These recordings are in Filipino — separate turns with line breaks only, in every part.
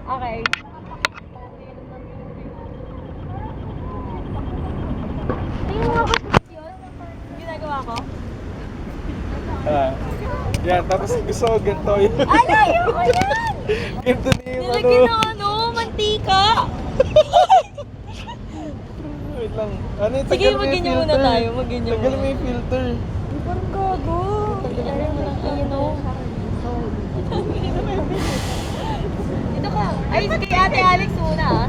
Okay. Tingnan mo ako yun. Ginagawa ko.
Yan, tapos gusto ko ganito yun.
Ano yun ko yan?
Ganito na yung
Nilagyan ng ano, mantika.
Wait lang. Ano yung
Sige,
tagal mo yung
mag-ganyan muna
filter?
tayo, mag-ganyan
Tagal
muna.
mo yung filter.
Parang gago. Ano mo lang, ayun o. Ito ka. Ay, kay Ate Alex muna ah.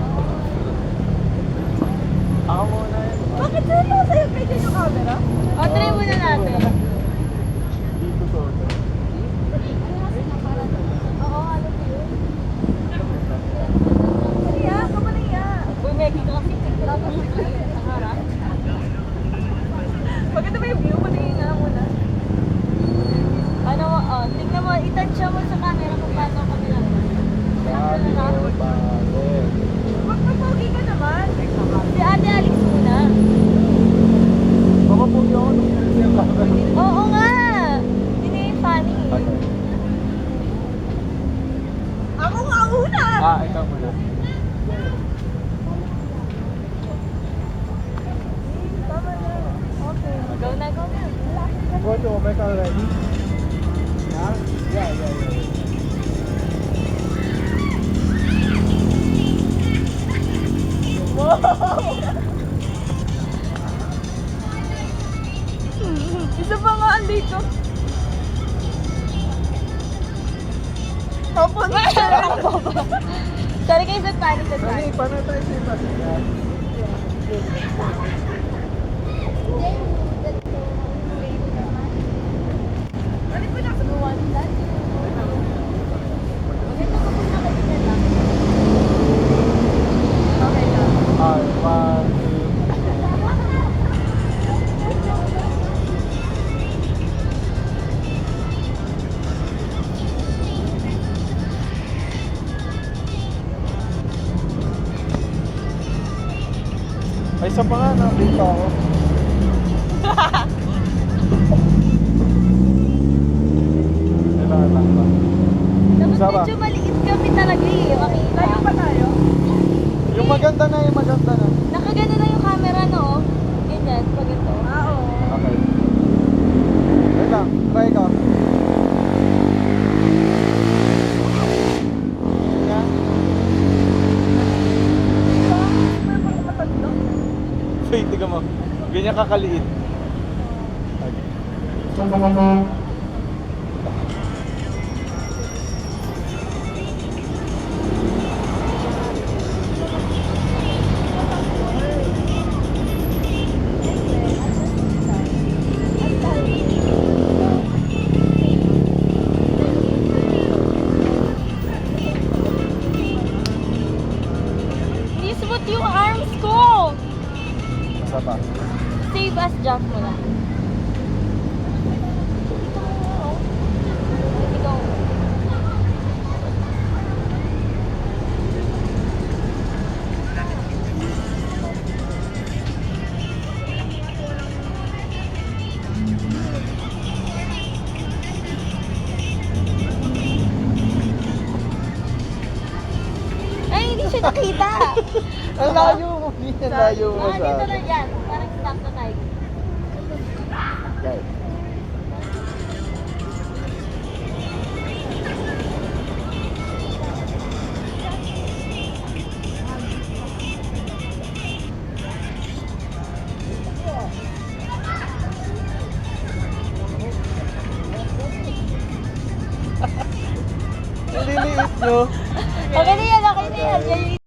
Ako muna yun.
Bakit sa'yo sa'yo pwede yung camera? O, try muna natin.
Dito to.
Oo, alam mo yun. Kaya, kamaliya. Uy, Meggy ka kasi. Tapos sa harap. Maganda ba yung view? Patingin nga muna. Ano, tingnan mo, itansya mo sa camera kung paano kami lang.
Sabi ko, bakit?
Magpapogi ka naman. Si Ate Alex muna.
Baka po ako nung filter camera.
Oo nga. Hindi na yung funny. Ako nga una.
Ikaw muna.
Tama na. Okay. Go na, go na.
Want to make already? Yeah? Yeah.
Isa pa nga andito. Tapos sorry kayo sa panic sa
Ano, paano tayo sa iba?
Ano po nasa buwan? Maganda ko kung nakabinan lang. Okay lang.
One, two. Ay, isa pa nga, nakita ako. Kailangan lang ba?
Tapos
Isa ba?
medyo maliit kami talaga eh. Makita. Tayo pa tayo?
Yung maganda na, yung maganda na.
Nakagano na yung camera no? Ganyan, pag ito. Oo.
Okay. Wait lang, try ka. Yan. Wait, tika mo. Ganyan kakaliit.
Nisbot yung arms ko!
Isa pa.
Save as jump mo lang. Ikaw. Ay, hindi siya nakita.
Ang layo mo, ang layo mo
Dito
sa
na yan. Parang stop na tayo.
Guys. Ang liliit nyo.
Okay na yan, okay na yan.